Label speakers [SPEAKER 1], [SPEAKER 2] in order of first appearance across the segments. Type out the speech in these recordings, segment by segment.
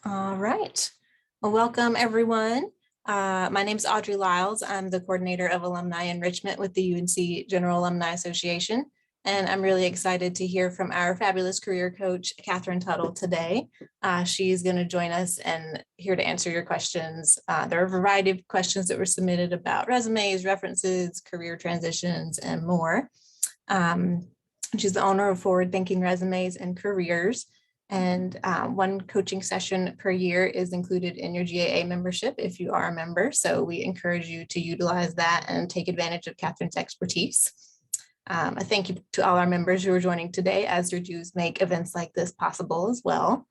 [SPEAKER 1] All right. Well, welcome everyone. My name is Audrey Lyles. I'm the coordinator of alumni enrichment with the UNC General Alumni Association. And I'm really excited to hear from our fabulous career coach, Catherine Tuttle, today. She's going to join us and here to answer your questions. There are a variety of questions that were submitted about resumes, references, career transitions, and more. She's the owner of Forward Thinking Resumes and Careers. And one coaching session per year is included in your GAA membership if you are a member. So we encourage you to utilize that and take advantage of Catherine's expertise. A thank you to all our members who are joining today, as your dues make events like this possible as well.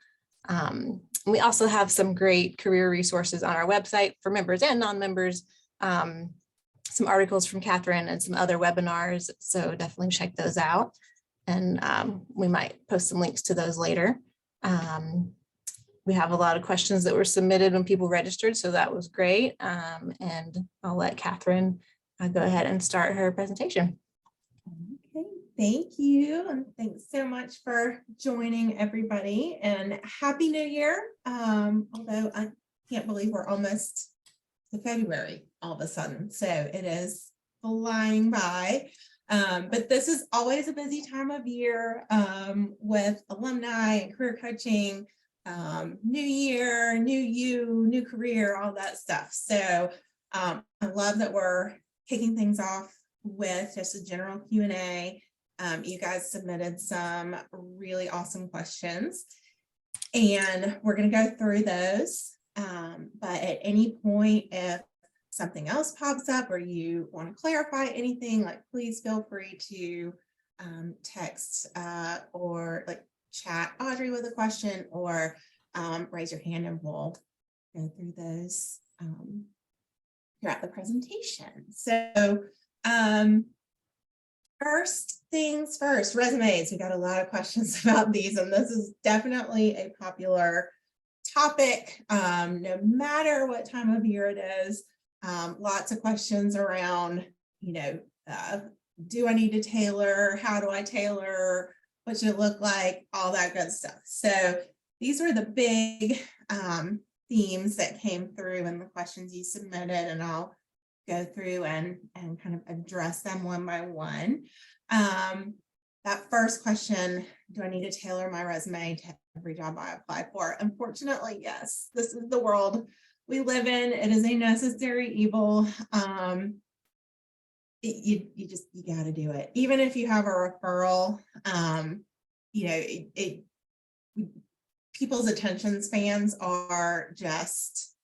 [SPEAKER 1] We also have some great career resources on our website for members and non-members, some articles from Catherine and some other webinars. So definitely check those out. And we might post some links to those later. We have a lot of questions that were submitted when people registered, so that was great. And I'll let Catherine go ahead and start her presentation.
[SPEAKER 2] Okay, thank you. And thanks so much for joining everybody, and Happy New Year. Although I can't believe we're almost to February all of a sudden. So it is flying by. But this is always a busy time of year with alumni and career coaching, new year, new you, new career, all that stuff. So I love that we're kicking things off with just a general Q&A. You guys submitted some really awesome questions, and we're going to go through those. But at any point, if something else pops up or you want to clarify anything, like please feel free to text or like chat Audrey with a question, or raise your hand and we'll go through those throughout the presentation. So first things first, resumes. We got a lot of questions about these, and this is definitely a popular topic, no matter what time of year it is. Lots of questions around, do I need to tailor? How do I tailor? What should it look like? All that good stuff. So these were the big themes that came through in the questions you submitted, and I'll go through and kind of address them one by one. That first question, do I need to tailor my resume to every job I apply for? Unfortunately, yes. This is the world we live in. It is a necessary evil. You got to do it. Even if you have a referral, people's attention spans are just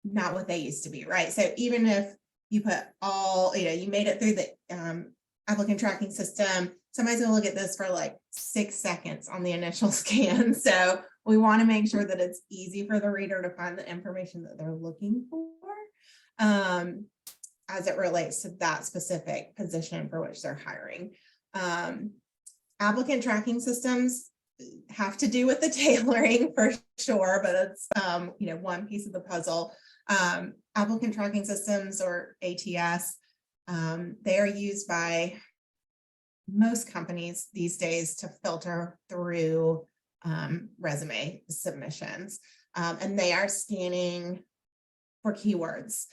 [SPEAKER 2] not what they used to be, right? So even if you put you made it through the applicant tracking system, somebody's gonna look at this for like 6 seconds on the initial scan. So we want to make sure that it's easy for the reader to find the information that they're looking for as it relates to that specific position for which they're hiring. Applicant tracking systems have to do with the tailoring for sure, but it's one piece of the puzzle. Applicant tracking systems, or ATS, they are used by most companies these days to filter through resume submissions, and they are scanning for keywords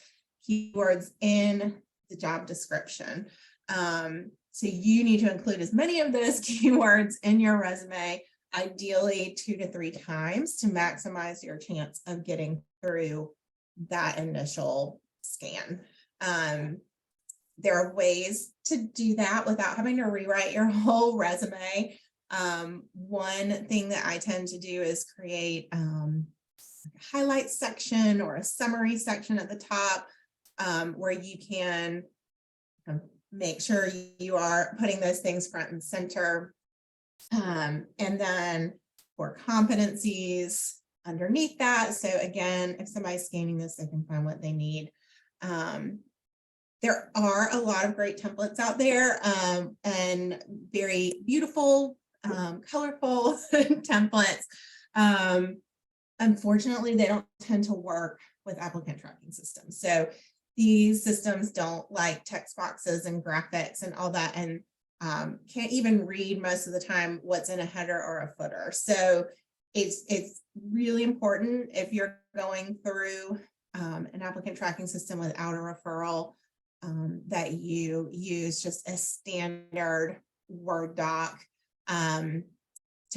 [SPEAKER 2] in the job description. So you need to include as many of those keywords in your resume, ideally 2 to 3 times, to maximize your chance of getting through that initial scan. There are ways to do that without having to rewrite your whole resume. One thing that I tend to do is create a highlight section or a summary section at the top, where you can make sure you are putting those things front and center. And then for competencies underneath that. So again, if somebody's scanning this, they can find what they need. There are a lot of great templates out there, and very beautiful, colorful templates. Unfortunately, they don't tend to work with applicant tracking systems. So these systems don't like text boxes and graphics and all that, and can't even read most of the time what's in a header or a footer. So it's really important if you're going through an applicant tracking system without a referral, that you use just a standard Word doc to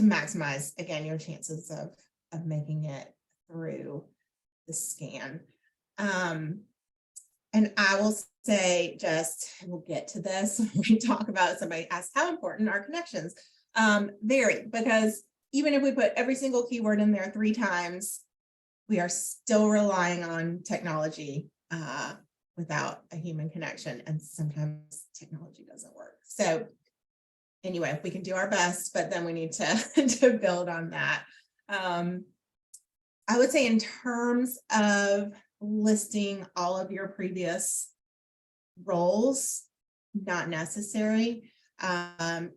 [SPEAKER 2] maximize, again, your chances of making it through the scan. And I will say, we'll get to this when we talk about it. Somebody asked how important are connections. Vary, because even if we put every single keyword in there 3 times, we are still relying on technology without a human connection. And sometimes technology doesn't work. So anyway, we can do our best, but then we need to build on that. I would say in terms of listing all of your previous roles, not necessary.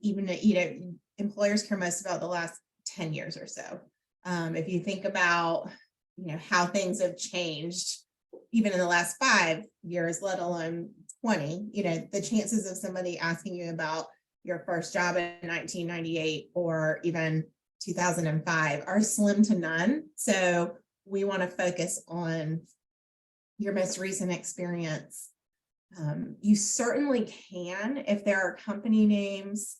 [SPEAKER 2] Even, employers care most about the last 10 years or so. If you think about, how things have changed, even in the last 5 years, let alone 20, the chances of somebody asking you about your first job in 1998 or even 2005 are slim to none. So we want to focus on your most recent experience. You certainly can, if there are company names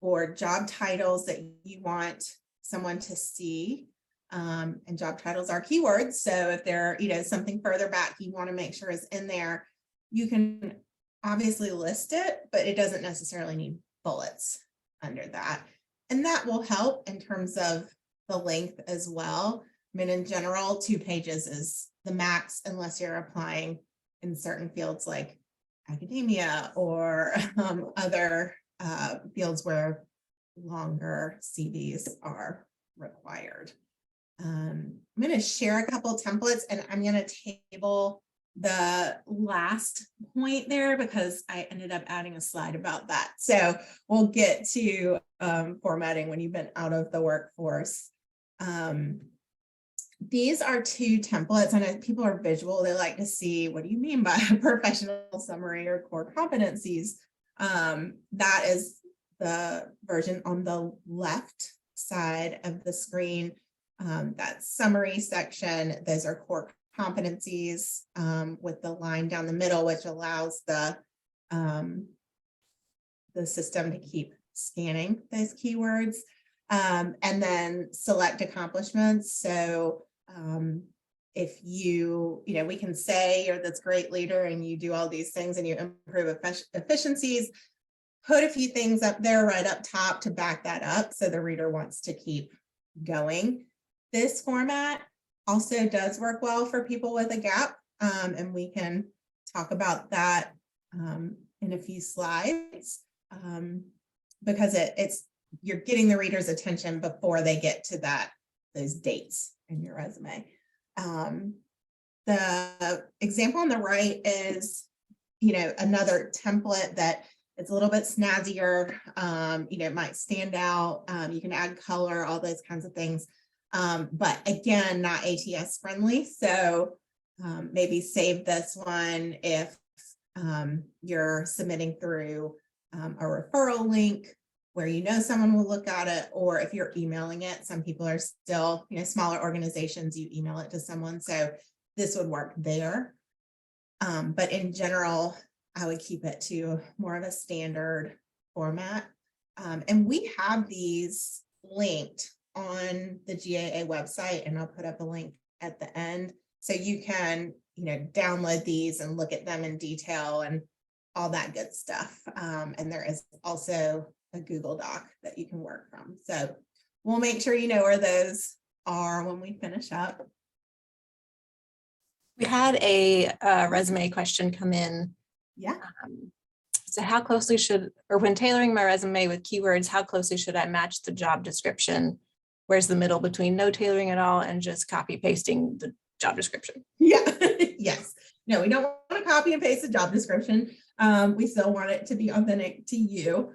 [SPEAKER 2] or job titles that you want someone to see, and job titles are keywords. So if they're, something further back you want to make sure is in there, you can obviously list it, but it doesn't necessarily need bullets under that. And that will help in terms of the length as well. I mean, in general, 2 pages is the max unless you're applying in certain fields like academia or other fields where longer CVs are required. I'm going to share a couple templates, and I'm going to table the last point there because I ended up adding a slide about that. So we'll get to formatting when you've been out of the workforce. These are 2 templates. I know people are visual. They like to see, what do you mean by a professional summary or core competencies? That is the version on the left side of the screen. That summary section, those are core competencies with the line down the middle, which allows the system to keep scanning those keywords. And then select accomplishments. So if we can say you're this great leader and you do all these things and you improve efficiencies, put a few things up there right up top to back that up so the reader wants to keep going. This format also does work well for people with a gap, and we can talk about that in a few slides because you're getting the reader's attention before they get to those dates in your resume. The example on the right is, another template that it's a little bit snazzier. It might stand out. You can add color, all those kinds of things. But again, not ATS friendly. So maybe save this one if you're submitting through a referral link where someone will look at it, or if you're emailing it. Some people are still, smaller organizations, you email it to someone. So this would work there. But in general, I would keep it to more of a standard format. And we have these linked on the GAA website, and I'll put up a link at the end. So you can, download these and look at them in detail and all that good stuff. And there is also a Google Doc that you can work from. So we'll make sure you know where those are when we finish up.
[SPEAKER 1] We had a resume question come in.
[SPEAKER 2] Yeah.
[SPEAKER 1] So how closely when tailoring my resume with keywords, how closely should I match the job description? Where's the middle between no tailoring at all and just copy pasting the job description?
[SPEAKER 2] Yeah, yes. No, we don't want to copy and paste the job description. We still want it to be authentic to you.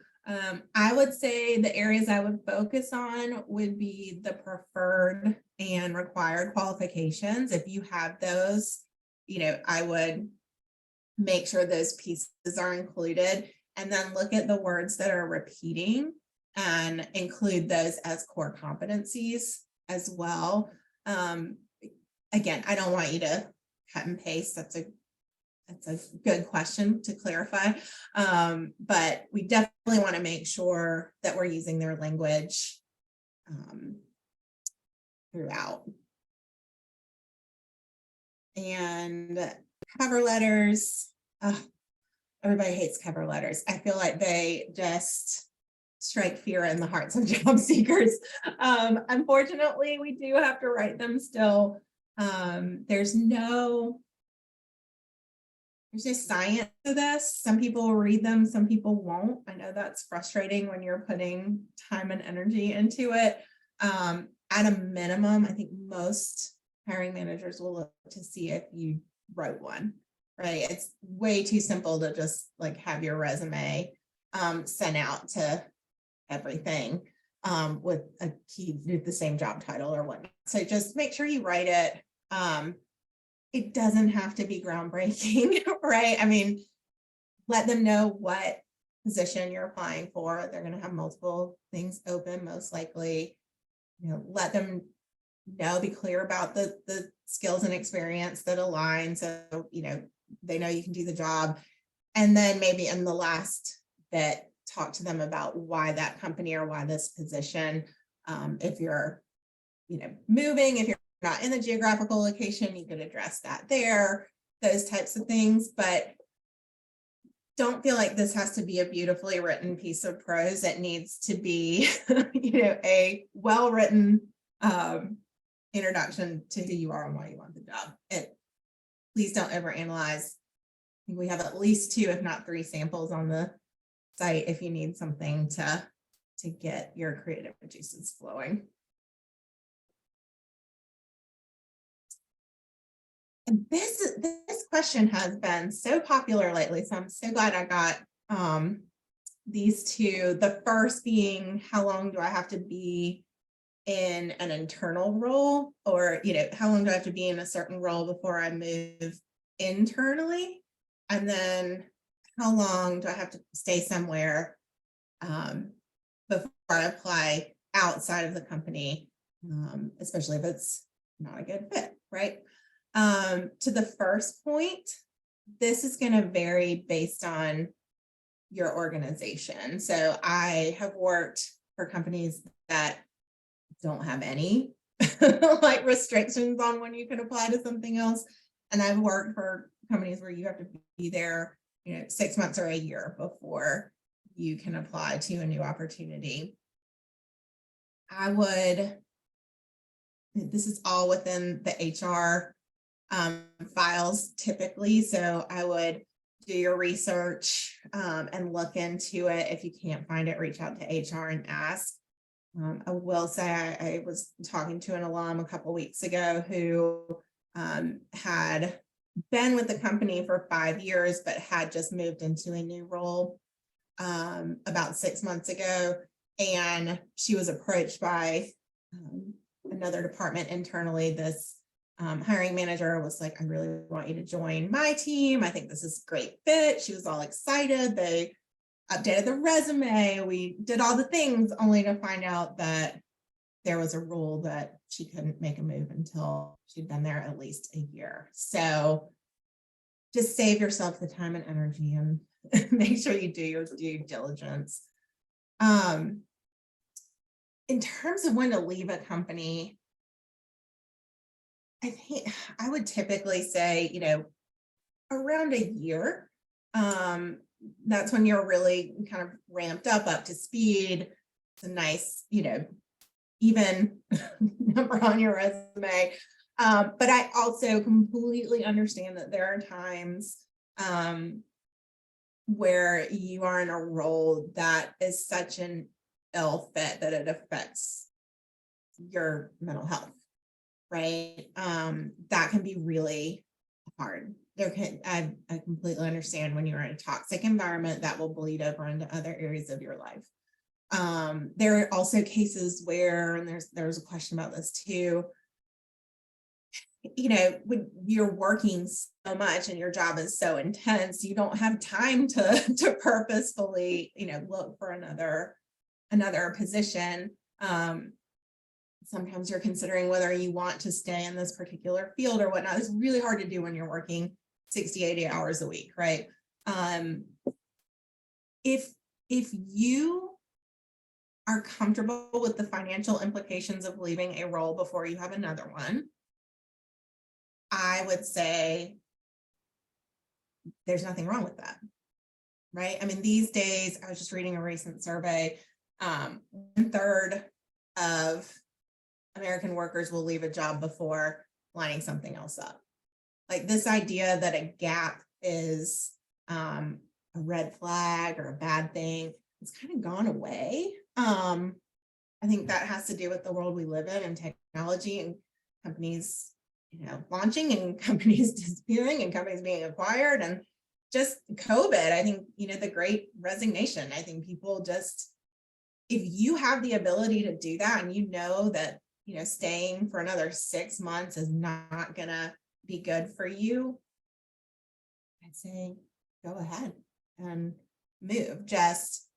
[SPEAKER 2] I would say the areas I would focus on would be the preferred and required qualifications. If you have those, I would make sure those pieces are included, and then look at the words that are repeating and include those as core competencies. as well. Again, I don't want you to cut and paste. That's a good question to clarify. But we definitely want to make sure that we're using their language throughout. And cover letters, everybody hates cover letters. I feel like they just strike fear in the hearts of job seekers. Unfortunately, we do have to write them still. There's no science to this. Some people will read them, some people won't. I know that's frustrating when you're putting time and energy into it. At a minimum, I think most hiring managers will look to see if you wrote one, right? It's way too simple to just like have your resume sent out to everything with the same job title or whatnot. So just make sure you write it. It doesn't have to be groundbreaking, right? I mean, let them know what position you're applying for. They're going to have multiple things open, most likely. Let them know, be clear about the skills and experience that align. So, they know you can do the job. And then maybe in the last bit, talk to them about why that company or why this position. If you're, moving, if you're not in the geographical location, you could address that there, those types of things. But don't feel like this has to be a beautifully written piece of prose. It needs to be, a well-written introduction to who you are and why you want the job. Please don't overanalyze. I think we have at least 2, if not 3 samples on the site if you need something to get your creative juices flowing. And this question has been so popular lately, so I'm so glad I got these 2. The first being, how long do I have to be in an internal role, or how long do I have to be in a certain role before I move internally? And then how long do I have to stay somewhere before I apply outside of the company, especially if it's not a good fit, right? To the first point, this is going to vary based on your organization. So I have worked for companies that don't have any like restrictions on when you can apply to something else. And I've worked for companies where you have to be there, 6 months or a year before you can apply to a new opportunity. This is all within the HR files typically. So I would do your research and look into it. If you can't find it, reach out to HR and ask. I will say I was talking to an alum a couple weeks ago who had been with the company for 5 years, but had just moved into a new role about 6 months ago. And she was approached by another department internally. This hiring manager was like, I really want you to join my team. I think this is a great fit. She was all excited. They updated the resume. We did all the things only to find out that there was a rule that she couldn't make a move until she'd been there at least a year. So just save yourself the time and energy and make sure you do your due diligence. In terms of when to leave a company, I think I would typically say, around a year. That's when you're really kind of ramped up to speed. It's a nice, even number on your resume. But I also completely understand that there are times where you are in a role that is such an ill fit that it affects your mental health, right? That can be really hard. I completely understand when you're in a toxic environment that will bleed over into other areas of your life. There are also cases where, and there's a question about this too, when you're working so much and your job is so intense, you don't have time to purposefully, look for another position. sometimes you're considering whether you want to stay in this particular field or whatnot. It's really hard to do when you're working 60, 80 hours a week, right? If you are comfortable with the financial implications of leaving a role before you have another one, I would say there's nothing wrong with that, right? I mean, these days, I was just reading a recent survey, 1/3 of American workers will leave a job before lining something else up. Like this idea that a gap is a red flag or a bad thing, it's kind of gone away. I think that has to do with the world we live in and technology and companies, launching and companies disappearing and companies being acquired and just COVID. I think, the great resignation. I think people just, if you have the ability to do that and that, staying for another 6 months is not gonna be good for you, I'd say go ahead and move. Just,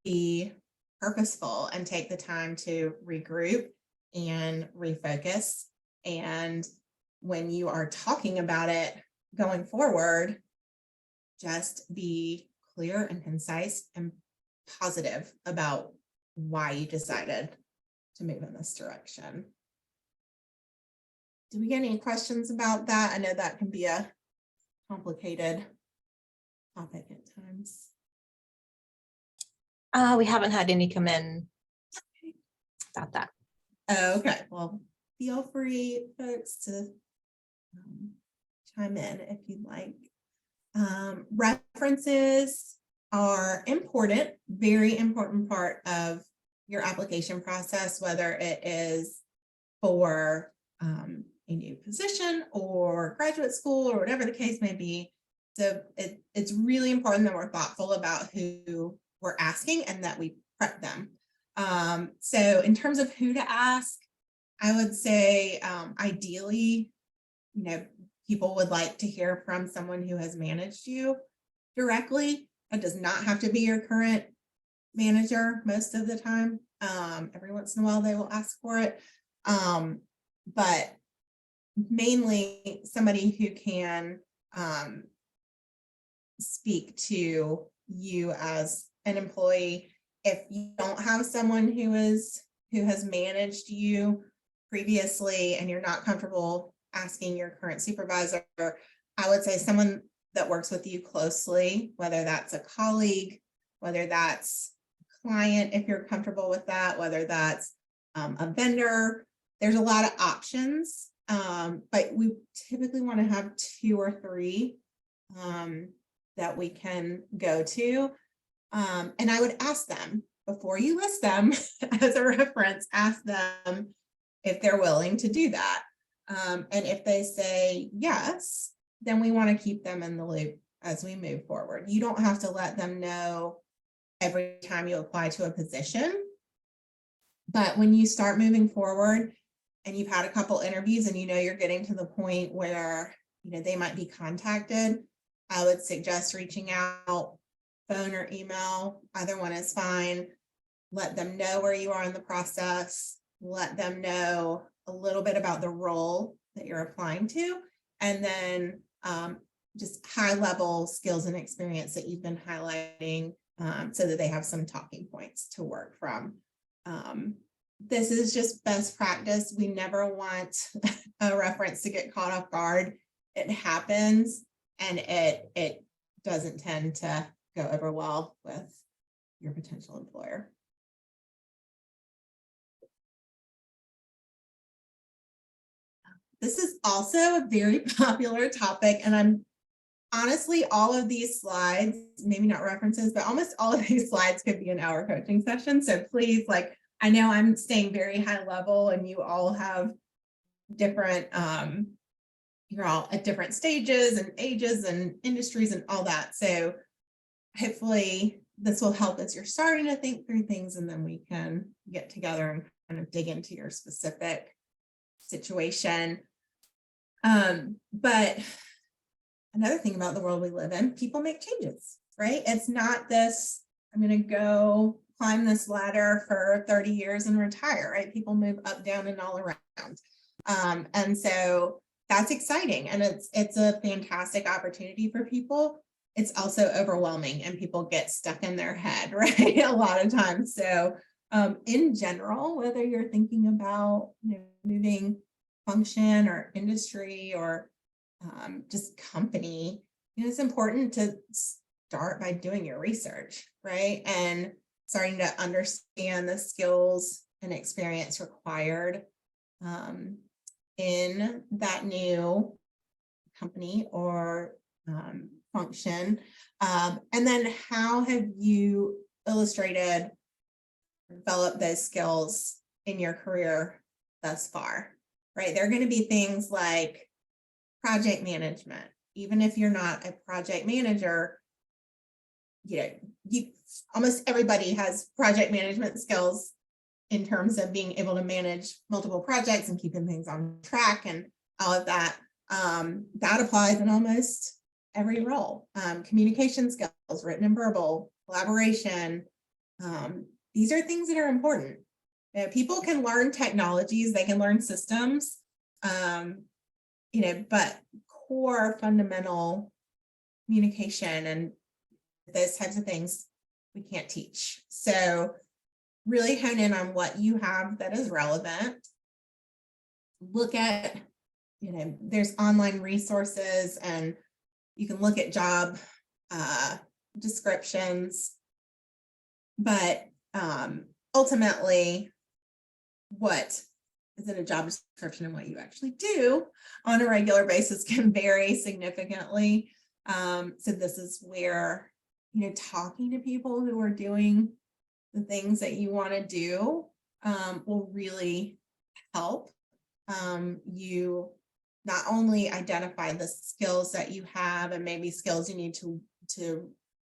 [SPEAKER 2] be purposeful and take the time to regroup and refocus. And when you are talking about it going forward, just be clear and concise and positive about why you decided to move in this direction. Do we get any questions about that? I know that can be a complicated topic at times.
[SPEAKER 1] We haven't had any come in about that.
[SPEAKER 2] Okay, well, feel free, folks, to chime in if you'd like. References are important, very important part of your application process, whether it is for a new position or graduate school or whatever the case may be. So it's really important that we're thoughtful about who we're asking and that we prep them. So in terms of who to ask, I would say ideally, people would like to hear from someone who has managed you directly. It does not have to be your current manager most of the time. Every once in a while they will ask for it. But mainly somebody who can speak to you as an employee. If you don't have someone who has managed you previously and you're not comfortable asking your current supervisor, I would say someone that works with you closely, whether that's a colleague, whether that's a client, if you're comfortable with that, whether that's a vendor. There's a lot of options, but we typically want to have 2 or 3 that we can go to. And I would ask them, before you list them as a reference, ask them if they're willing to do that. And if they say yes, then we want to keep them in the loop as we move forward. You don't have to let them know every time you apply to a position. But when you start moving forward and you've had a couple interviews and you're getting to the point where they might be contacted, I would suggest reaching out, phone or email. Either one is fine. Let them know where you are in the process. Let them know a little bit about the role that you're applying to, and then just high-level skills and experience that you've been highlighting, so that they have some talking points to work from. This is just best practice. We never want a reference to get caught off guard. It happens, and it doesn't tend to go over well with your potential employer. This is also a very popular topic, and I'm honestly, all of these slides, maybe not references, but almost all of these slides could be an hour coaching session. So please, I know I'm staying very high level and you all have different, you're all at different stages and ages and industries and all that. So hopefully this will help as you're starting to think through things, and then we can get together and kind of dig into your specific situation. But another thing about the world we live in, people make changes, right? It's not this, I'm going to go climb this ladder for 30 years and retire, right? People move up, down, and all around. And so that's exciting. And it's a fantastic opportunity for people. It's also overwhelming and people get stuck in their head, right? A lot of times. So in general, whether you're thinking about moving function or industry or just company, it's important to start by doing your research, right? And starting to understand the skills and experience required in that new company or function. And then how have you illustrated, developed those skills in your career thus far, right? There are going to be things like project management. Even if you're not a project manager, almost everybody has project management skills in terms of being able to manage multiple projects and keeping things on track and all of that. That applies in almost every role. Communication skills, written and verbal, collaboration. These are things that are important. People can learn technologies, they can learn systems, but core fundamental communication and those types of things we can't teach. So really hone in on what you have that is relevant. Look at, there's online resources and you can look at job descriptions, but ultimately what is in a job description and what you actually do on a regular basis can vary significantly. So this is where, talking to people who are doing the things that you want to do will really help you not only identify the skills that you have and maybe skills you need to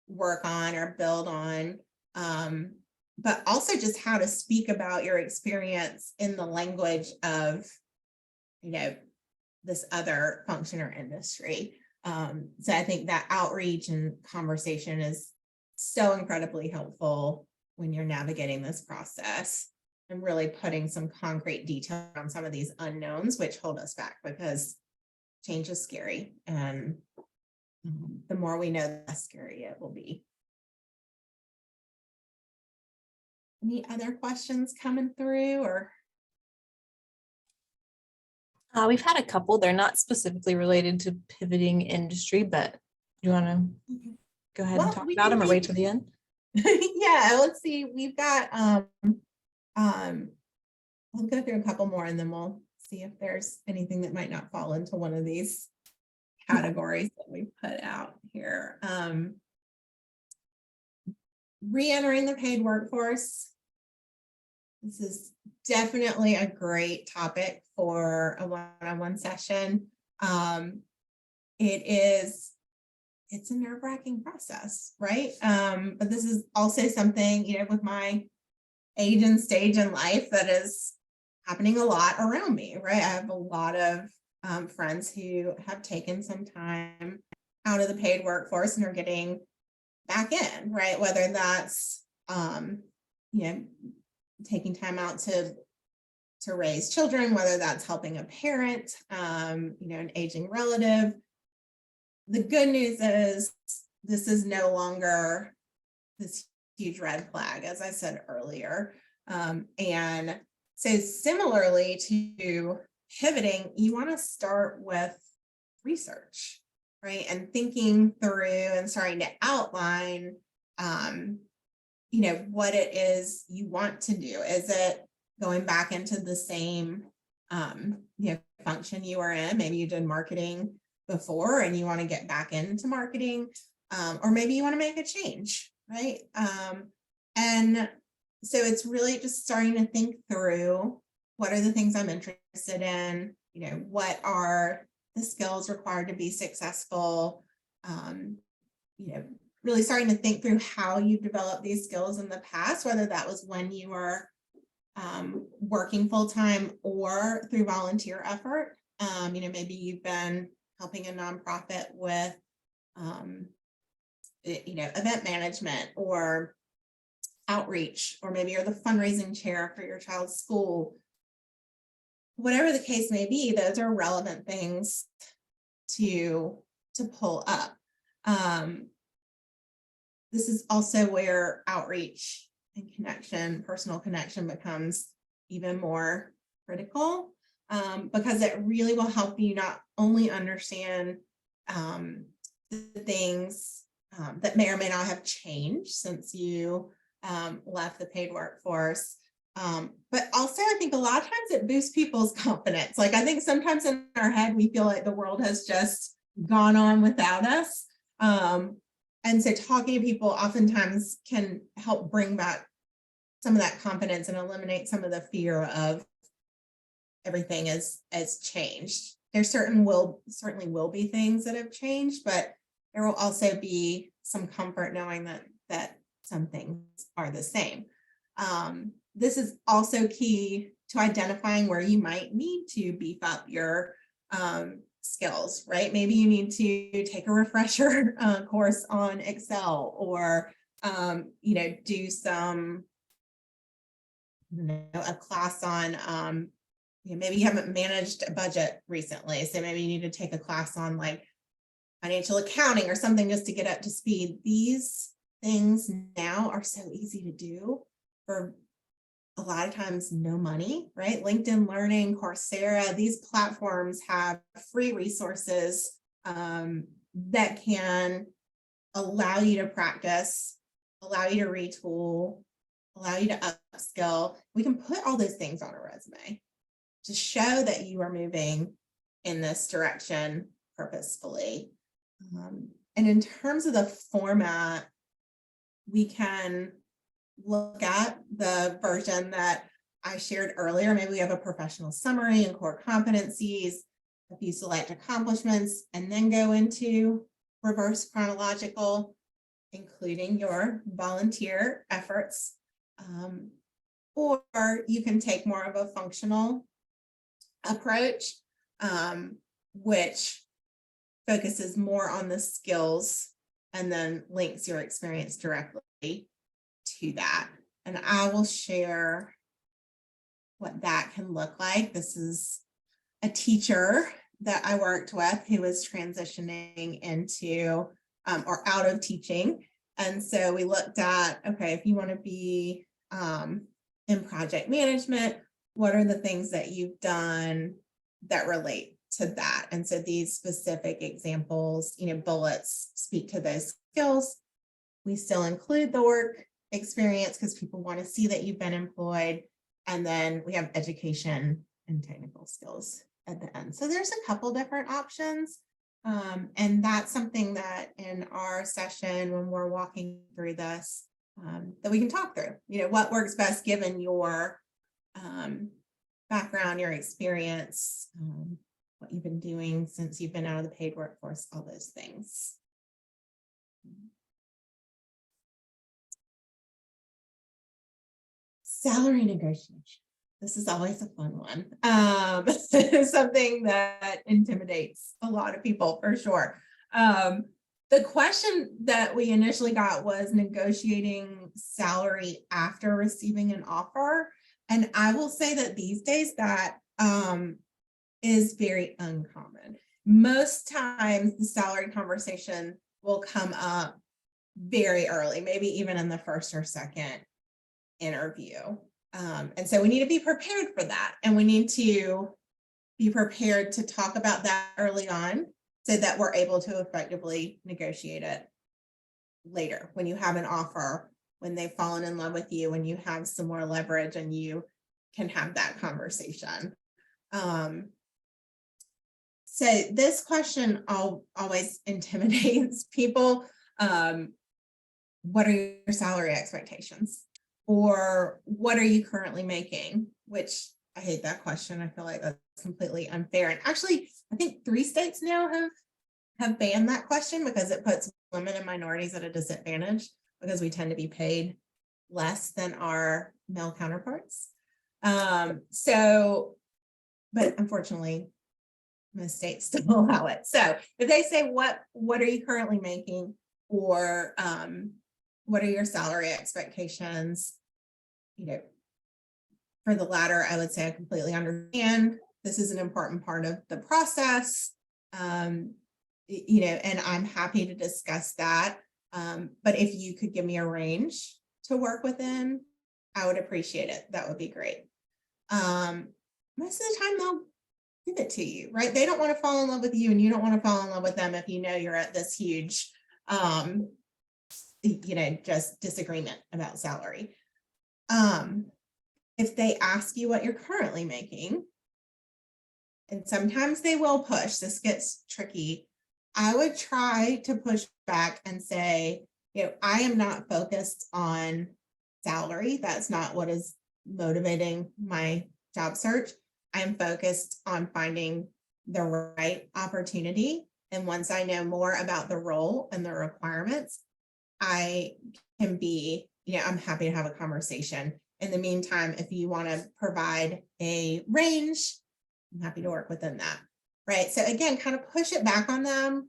[SPEAKER 2] work on or build on, but also just how to speak about your experience in the language of, this other function or industry. So I think that outreach and conversation is so incredibly helpful when you're navigating this process and really putting some concrete detail on some of these unknowns, which hold us back because change is scary. And the more we know, the less scary it will be. Any other questions coming through or?
[SPEAKER 1] We've had a couple. They're not specifically related to pivoting industry, but you want to go ahead and talk about them or wait till the end?
[SPEAKER 2] Yeah, let's see. We've got, we'll go through a couple more and then we'll see if there's anything that might not fall into one of these categories that we put out here. Re-entering the paid workforce. This is definitely a great topic for a one-on-one session. It's a nerve-wracking process, right? But this is also something, with my age and stage in life that is happening a lot around me, right? I have a lot of friends who have taken some time out of the paid workforce and are getting back in, right? Whether that's, taking time out to raise children, whether that's helping a parent, an aging relative. The good news is this is no longer this huge red flag, as I said earlier. And so similarly to pivoting, you want to start with research, right? And thinking through and starting to outline, what it is you want to do. Is it going back into the same, function you were in? Maybe you did marketing before and you want to get back into marketing, or maybe you want to make a change, right? And so it's really just starting to think through what are the things I'm interested in, what are the skills required to be successful, really starting to think through how you've developed these skills in the past, whether that was when you were working full-time or through volunteer effort. Maybe you've been helping a nonprofit with, event management or outreach, or maybe you're the fundraising chair for your child's school. Whatever the case may be, those are relevant things to pull up. This is also where outreach and connection, personal connection, becomes even more critical, because it really will help you not only understand the things that may or may not have changed since you left the paid workforce, but also I think a lot of times it boosts people's confidence. Like, I think sometimes in our head we feel like the world has just gone on without us. And so talking to people oftentimes can help bring back some of that confidence and eliminate some of the fear of everything has changed. There certainly will be things that have changed, but there will also be some comfort knowing that some things are the same. This is also key to identifying where you might need to beef up your skills, right? Maybe you need to take a refresher course on Excel, or do some, a class on maybe you haven't managed a budget recently, so maybe you need to take a class on like financial accounting or something just to get up to speed. These things now are so easy to do for a lot of times no money, right? LinkedIn Learning, Coursera, these platforms have free resources that can allow you to practice, allow you to retool, allow you to upskill. We can put all those things on a resume to show that you are moving in this direction purposefully. And in terms of the format, we can look at the version that I shared earlier. Maybe we have a professional summary and core competencies, a few select accomplishments, and then go into reverse chronological, including your volunteer efforts. Or you can take more of a functional approach, which focuses more on the skills and then links your experience directly to that. And I will share what that can look like. This is a teacher that I worked with who was transitioning into or out of teaching. And so we looked at, okay, if you want to be in project management, what are the things that you've done that relate to that? And so these specific examples, bullets speak to those skills. We still include the work experience because people want to see that you've been employed. And then we have education and technical skills at the end. So there's a couple different options. And that's something that in our session, when we're walking through this, that we can talk through, what works best given your background, your experience, what you've been doing since you've been out of the paid workforce, all those things. Salary negotiation. This is always a fun one. Something that intimidates a lot of people for sure. The question that we initially got was negotiating salary after receiving an offer. And I will say that these days that is very uncommon. Most times the salary conversation will come up very early, maybe even in the first or second interview. And so we need to be prepared for that. And we need to be prepared to talk about that early on so that we're able to effectively negotiate it later when you have an offer, when they've fallen in love with you, when you have some more leverage and you can have that conversation. So this question always intimidates people. What are your salary expectations? Or what are you currently making? Which I hate that question. I feel like that's completely unfair. And actually, I think 3 states now have banned that question because it puts women and minorities at a disadvantage because we tend to be paid less than our male counterparts. But unfortunately, most states still allow it. So if they say, what are you currently making? Or what are your salary expectations? You know, for the latter, I would say I completely understand. This is an important part of the process. You know, and I'm happy to discuss that. But if you could give me a range to work within, I would appreciate it. That would be great. Most of the time they'll give it to you, right? They don't want to fall in love with you and you don't want to fall in love with them if you know you're at this huge, you know, just disagreement about salary. If they ask you what you're currently making, and sometimes they will push, this gets tricky, I would try to push back and say, you know, I am not focused on salary. That's not what is motivating my job search. I'm focused on finding the right opportunity. And once I know more about the role and the requirements, I can be, you know, I'm happy to have a conversation. In the meantime, if you want to provide a range, I'm happy to work within that. Right. So again, kind of push it back on them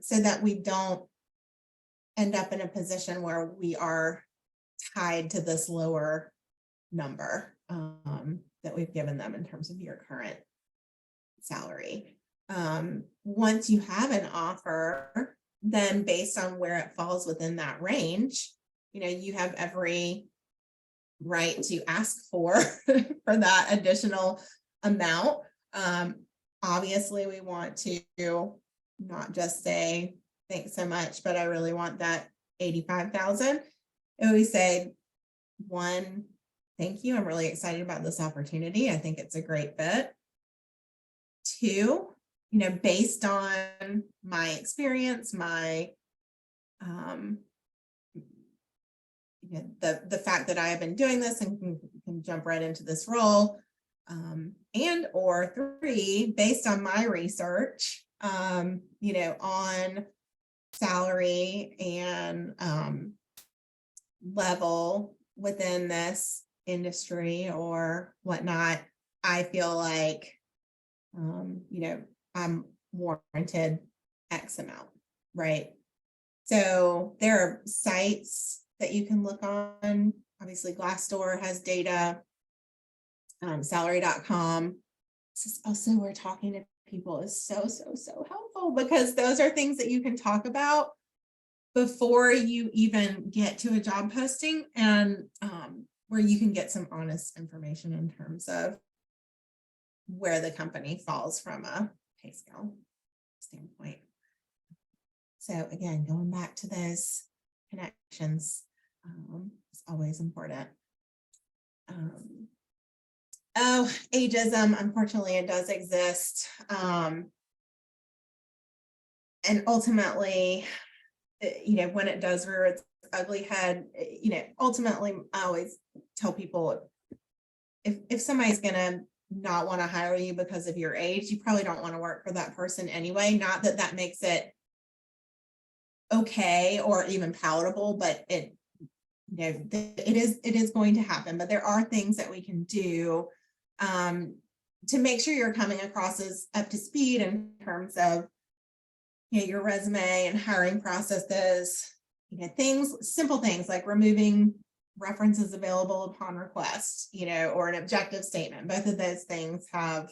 [SPEAKER 2] so that we don't end up in a position where we are tied to this lower number that we've given them in terms of your current salary. Once you have an offer, then based on where it falls within that range, you know, you have every right to ask for that additional amount. Obviously, we want to not just say thanks so much, but I really want that 85,000. And we say, one, thank you. I'm really excited about this opportunity. I think it's a great fit. Two, you know, based on my experience, my you know, the fact that I have been doing this and can jump right into this role, and or three, based on my research, you know, on salary and level within this industry or whatnot, I feel like, you know, I'm warranted X amount, right? So there are sites that you can look on. Obviously, Glassdoor has data. Salary.com. This is also where talking to people is so helpful, because those are things that you can talk about before you even get to a job posting, and where you can get some honest information in terms of where the company falls from a pay scale standpoint. So again, going back to those connections is always important. Oh, ageism, unfortunately, it does exist. And ultimately, you know, when it does rear its ugly head, you know, ultimately, I always tell people, if somebody's going to not want to hire you because of your age, you probably don't want to work for that person anyway. Not that that makes it okay or even palatable, but it, you know, it is going to happen. But there are things that we can do to make sure you're coming across as up to speed in terms of, you know, your resume and hiring processes, you know, things, simple things like removing references available upon request, you know, or an objective statement. Both of those things have,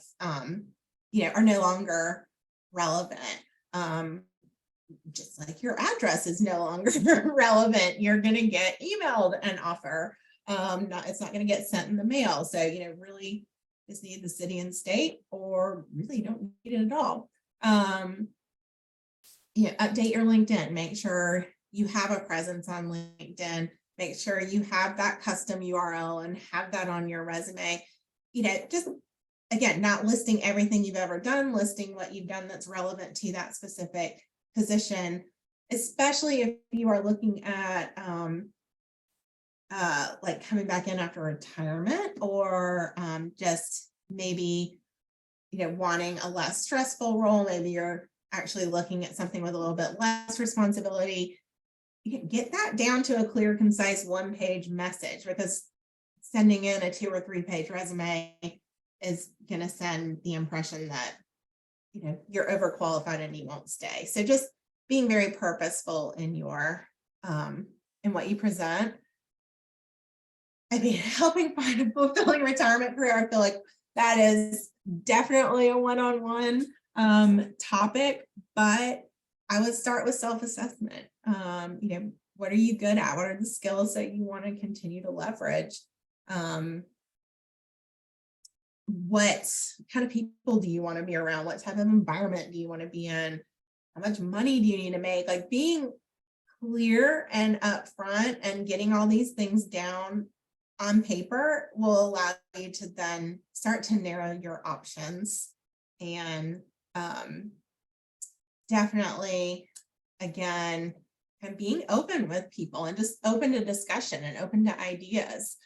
[SPEAKER 2] you know, are no longer relevant. Just like your address is no longer relevant, you're going to get emailed an offer. It's not going to get sent in the mail. So, you know, really just need the city and state, or really don't need it at all. Yeah, update your LinkedIn. Make sure you have a presence on LinkedIn. Make sure you have that custom URL and have that on your resume. You know, just again, not listing everything you've ever done, listing what you've done that's relevant to that specific position, especially if you are looking at like coming back in after retirement, or just maybe, you know, wanting a less stressful role. Maybe you're actually looking at something with a little bit less responsibility. You can get that down to a clear, concise one-page message, because sending in a 2 or 3 page resume is going to send the impression that, you know, you're overqualified and you won't stay. So just being very purposeful in your in what you present. I mean, helping find a fulfilling retirement career, I feel like that is definitely a one-on-one topic, but I would start with self-assessment. What are you good at? What are the skills that you want to continue to leverage? What kind of people do you want to be around? What type of environment do you want to be in? How much money do you need to make? Like, being clear and upfront and getting all these things down on paper will allow you to then start to narrow your options. And definitely, again, and being open with people and just open to discussion and open to ideas,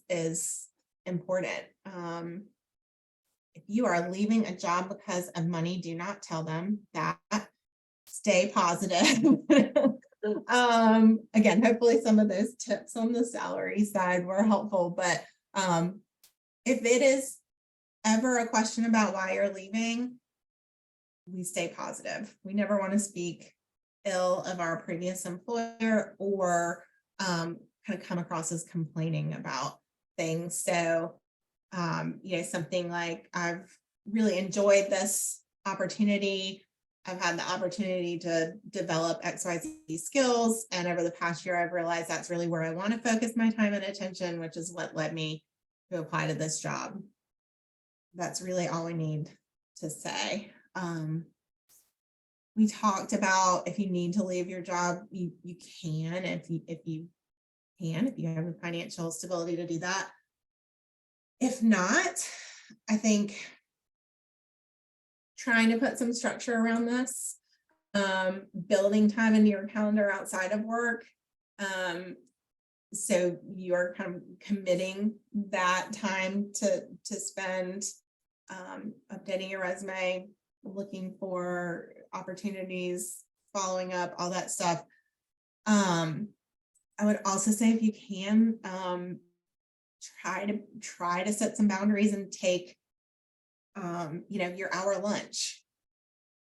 [SPEAKER 2] is important. If you are leaving a job because of money, do not tell them that. Stay positive. Again, hopefully some of those tips on the salary side were helpful, but if it is ever a question about why you're leaving, we stay positive. We never want to speak ill of our previous employer or kind of come across as complaining about things. So, something like, I've really enjoyed this opportunity. I've had the opportunity to develop XYZ skills. And over the past year, I've realized that's really where I want to focus my time and attention, which is what led me to apply to this job. That's really all we need to say. We talked about, if you need to leave your job, you can, if you have the financial stability to do that. If not, I think trying to put some structure around this, building time into your calendar outside of work. So you're kind of committing that time to spend updating your resume, looking for opportunities, following up, all that stuff. I would also say, if you can, try to set some boundaries and take your hour lunch,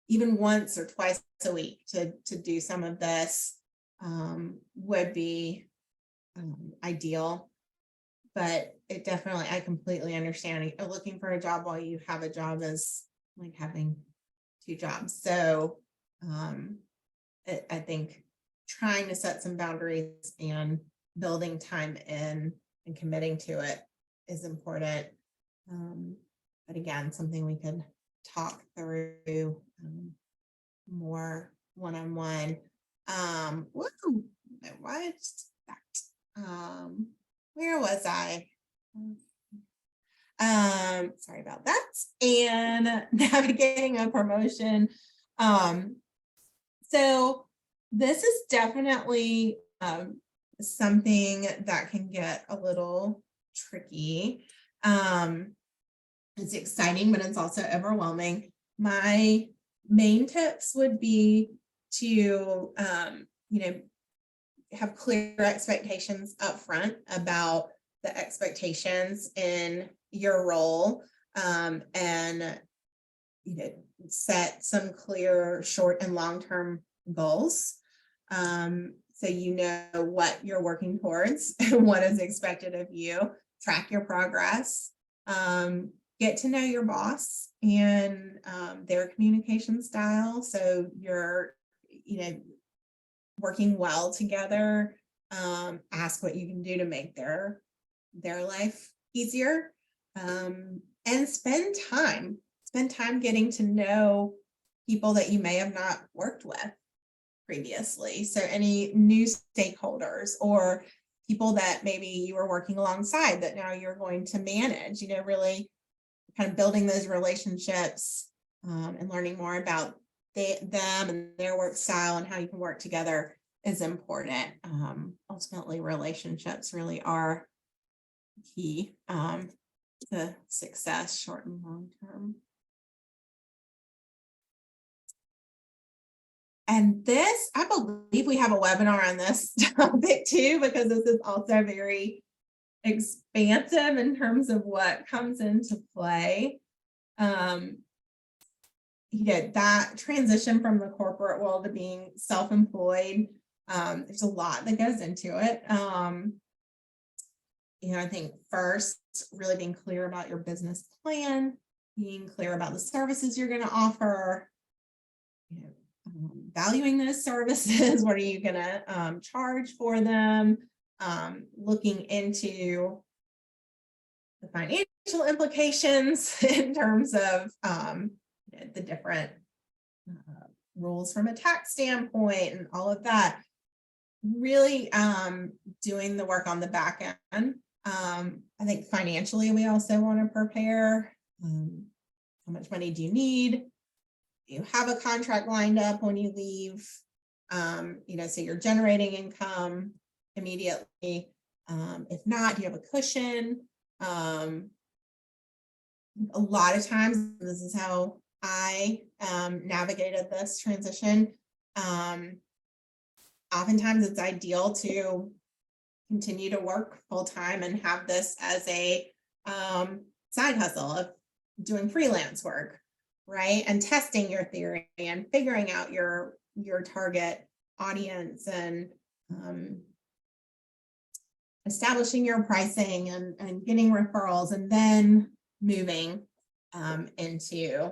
[SPEAKER 2] even once or twice a week, to do some of this would be ideal. But it definitely, I completely understand, looking for a job while you have a job is like having two jobs. So I think trying to set some boundaries and building time in and committing to it is important. But again, something we could talk through more one-on-one. Where was I? Sorry about that. And navigating a promotion. So this is definitely something that can get a little tricky. It's exciting, but it's also overwhelming. My main tips would be to, have clear expectations up front about the expectations in your role, and set some clear short and long-term goals, so you know what you're working towards and what is expected of you. Track your progress, get to know your boss and their communication style, so you're working well together. Ask what you can do to make their life easier, and spend time getting to know people that you may have not worked with previously. So any new stakeholders or people that maybe you were working alongside that now you're going to manage, really kind of building those relationships, and learning more about them and their work style and how you can work together is important. Ultimately, relationships really are key to success, short and long term. And this, I believe we have a webinar on this topic too, because this is also very expansive in terms of what comes into play. That transition from the corporate world to being self-employed, There's a lot that goes into it. I think first, really being clear about your business plan, being clear about the services you're going to offer, valuing those services. What are you going to charge for them? Looking into the financial implications in terms of the different rules from a tax standpoint and all of that. Really doing the work on the back end. I think financially, we also want to prepare. How much money do you need? Do you have a contract lined up when you leave? So you're generating income immediately. If not, do you have a cushion? A lot of times, this is how I navigated this transition. Oftentimes it's ideal to continue to work full-time and have this as a side hustle of doing freelance work, right? And testing your theory and figuring out your target audience and establishing your pricing and getting referrals, and then moving into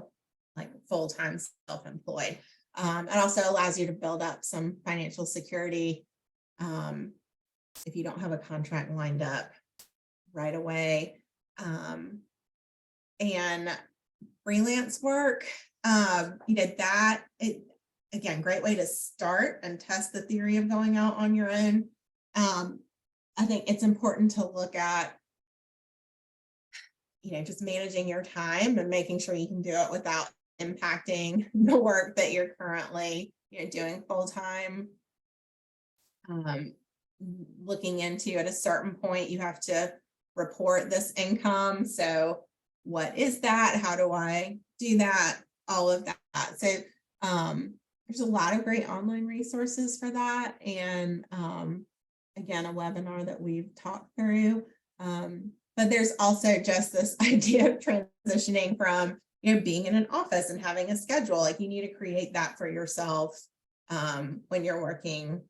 [SPEAKER 2] like full-time self-employed. It also allows you to build up some financial security if you don't have a contract lined up right away. And freelance work, again, great way to start and test the theory of going out on your own. I think it's important to look at, just managing your time and making sure you can do it without impacting the work that you're currently doing full-time. Looking into, at a certain point, you have to report this income. So what is that? How do I do that? All of that. So there's a lot of great online resources for that. And again, a webinar that we've talked through. But there's also just this idea of transitioning from being in an office and having a schedule. Like, you need to create that for yourself when you're working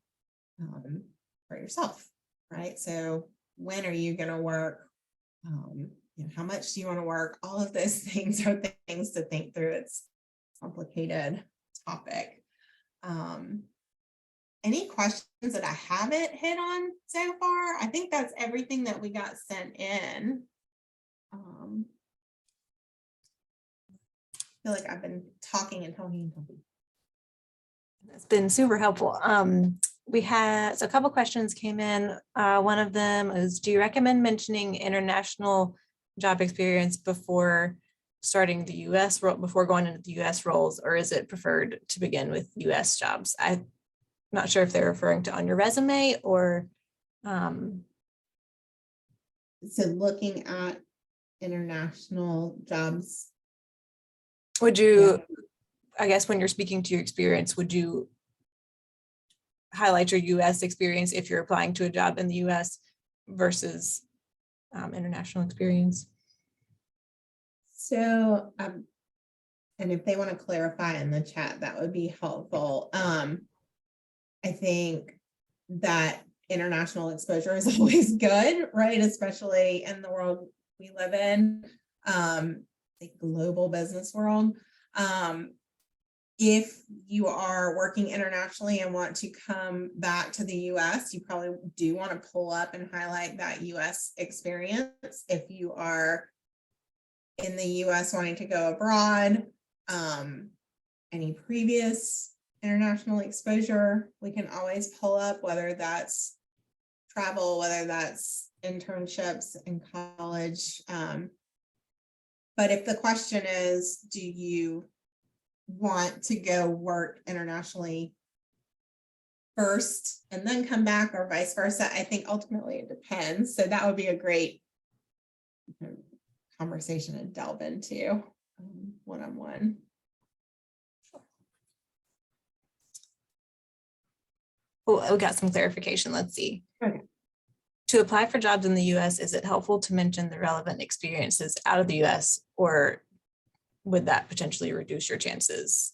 [SPEAKER 2] for yourself, right? So when are you going to work? How much do you want to work? All of those things are things to think through. It's a complicated topic. Any questions that I haven't hit on so far? I think that's everything that we got sent in. I feel like I've been talking and talking and talking.
[SPEAKER 1] It's been super helpful. We had a couple questions came in. One of them is, do you recommend mentioning international job experience before starting the US role, before going into the US roles, or is it preferred to begin with US jobs? I'm not sure if they're referring to on your resume or.
[SPEAKER 2] So looking at international jobs.
[SPEAKER 1] Would you, I guess when you're speaking to your experience, would you highlight your US experience if you're applying to a job in the US versus international experience?
[SPEAKER 2] So, and if they want to clarify in the chat, that would be helpful. I think that international exposure is always good, right? Especially in the world we live in, the global business world. If you are working internationally and want to come back to the US, you probably do want to pull up and highlight that US experience. If you are in the US wanting to go abroad, any previous international exposure, we can always pull up, whether that's travel, whether that's internships in college. But if the question is, do you want to go work internationally first and then come back, or vice versa? I think ultimately it depends. So that would be a great conversation to delve into one-on-one.
[SPEAKER 1] Oh, we got some clarification. Let's see.
[SPEAKER 2] Okay.
[SPEAKER 1] To apply for jobs in the US, is it helpful to mention the relevant experiences out of the US, or would that potentially reduce your chances?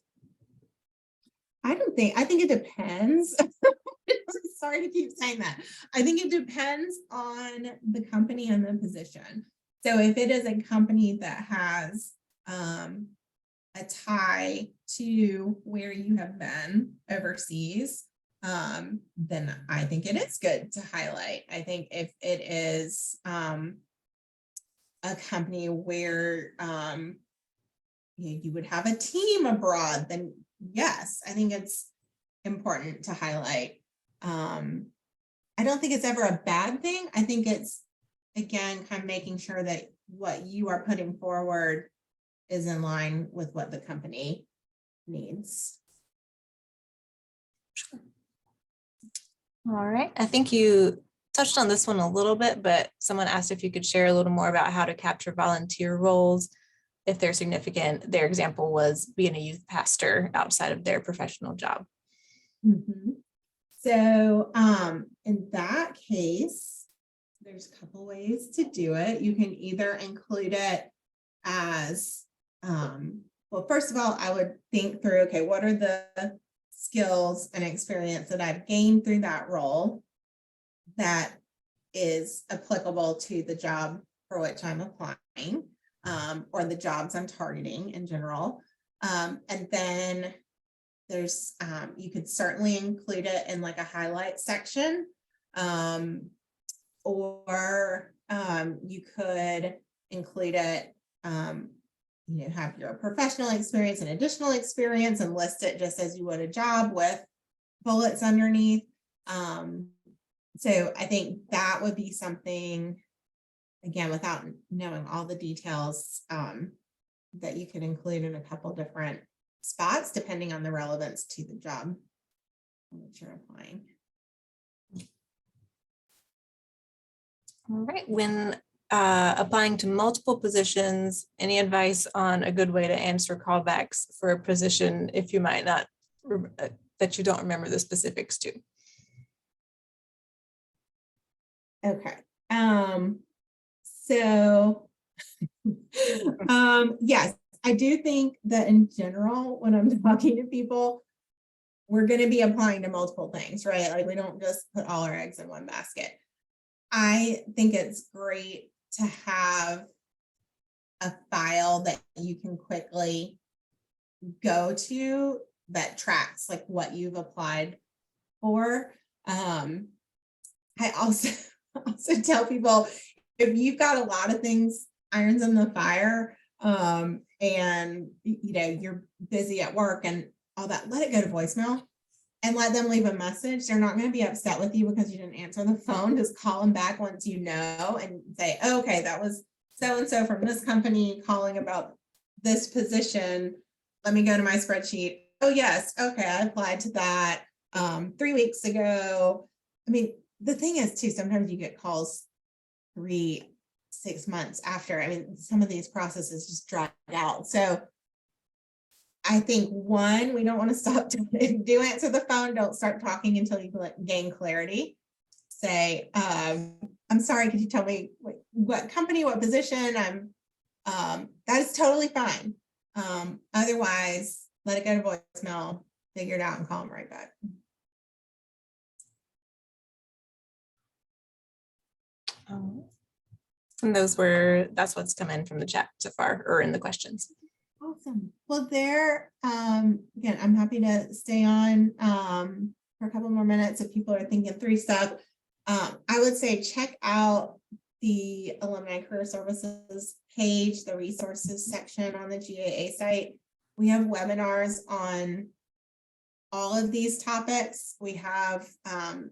[SPEAKER 2] I think it depends. sorry to keep saying that. I think it depends on the company and the position. So if it is a company that has a tie to where you have been overseas, then I think it is good to highlight. I think if it is a company where you would have a team abroad, then yes, I think it's important to highlight. I don't think it's ever a bad thing. I think it's, again, kind of making sure that what you are putting forward is in line with what the company needs.
[SPEAKER 1] Sure. All right. I think you touched on this one a little bit, but someone asked if you could share a little more about how to capture volunteer roles if they're significant. Their example was being a youth pastor outside of their professional job.
[SPEAKER 2] Mm-hmm. So in that case, there's a couple ways to do it. You can either include it as, well, first of all, I would think through, okay, what are the skills and experience that I've gained through that role that is applicable to the job for which I'm applying, or the jobs I'm targeting in general. And then there's, you could certainly include it in like a highlight section, or you could include it, have your professional experience and additional experience and list it just as you would a job with bullets underneath. So I think that would be something, again, without knowing all the details, that you could include in a couple different spots, depending on the relevance to the job that you're applying.
[SPEAKER 1] All right. When applying to multiple positions, any advice on a good way to answer callbacks for a position if you might not, that you don't remember the specifics to?
[SPEAKER 2] Okay. So yes, I do think that in general, when I'm talking to people, we're going to be applying to multiple things, right? Like we don't just put all our eggs in one basket. I think it's great to have a file that you can quickly go to that tracks like what you've applied for. I also tell people, if you've got a lot of things, irons in the fire, and you're busy at work and all that, let it go to voicemail and let them leave a message. They're not going to be upset with you because you didn't answer the phone. Just call them back once you know and say, oh, okay, that was so-and-so from this company calling about this position. Let me go to my spreadsheet. Oh yes, okay, I applied to that 3 weeks ago. I mean, the thing is too, sometimes you get calls 3-6 months after. I mean, some of these processes just drag out. So I think, one, we don't want to stop doing, do answer the phone. Don't start talking until you gain clarity. Say, I'm sorry, could you tell me what company, what position? That is totally fine. Otherwise, let it go to voicemail, figure it out and call them right back.
[SPEAKER 1] And that's what's come in from the chat so far, or in the questions.
[SPEAKER 2] Awesome. Well, again, I'm happy to stay on for a couple more minutes if people are thinking through stuff. I would say check out the Alumni Career Services page, the resources section on the GAA site. We have webinars on all of these topics. We have some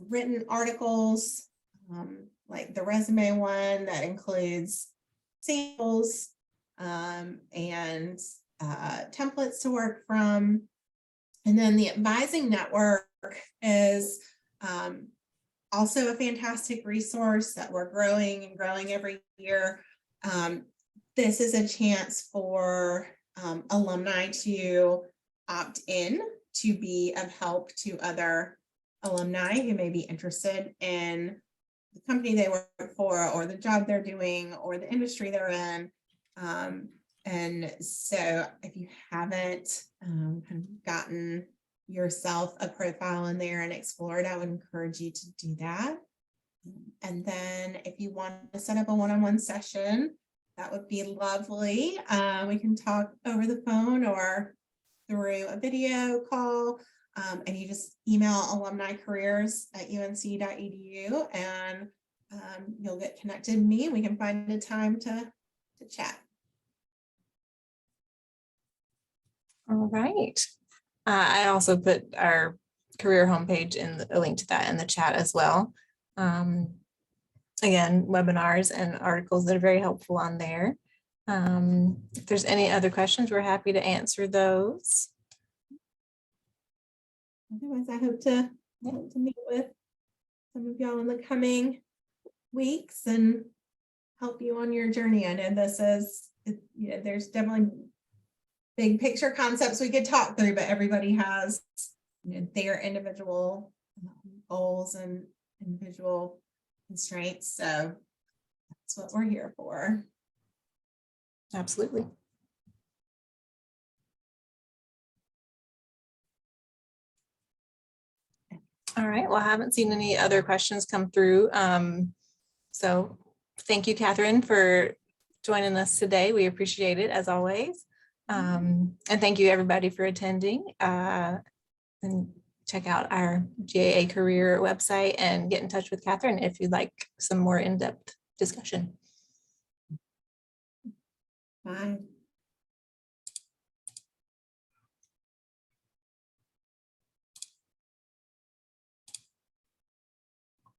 [SPEAKER 2] written articles, like the resume one that includes samples and templates to work from. And then the advising network is also a fantastic resource that we're growing and growing every year. This is a chance for alumni to opt in to be of help to other alumni who may be interested in the company they work for or the job they're doing or the industry they're in. And so if you haven't kind of gotten yourself a profile in there and explore it, I would encourage you to do that. And then if you want to set up a one-on-one session, that would be lovely. We can talk over the phone or through a video call. And you just email alumnicareers@unc.edu and you'll get connected to me and we can find a time to chat.
[SPEAKER 1] All right. I also put our career homepage in a link to that in the chat as well. Again, webinars and articles that are very helpful on there. If there's any other questions, we're happy to answer those.
[SPEAKER 2] Otherwise, I hope to meet with some of y'all in the coming weeks and help you on your journey. I know this is, there's definitely big picture concepts we could talk through, but everybody has their individual goals and individual constraints. So that's what we're here for.
[SPEAKER 1] Absolutely. All right. Well, I haven't seen any other questions come through. So thank you, Catherine, for joining us today. We appreciate it as always. And thank you everybody for attending. And check out our GAA career website and get in touch with Catherine if you'd like some more in-depth discussion.
[SPEAKER 2] Bye.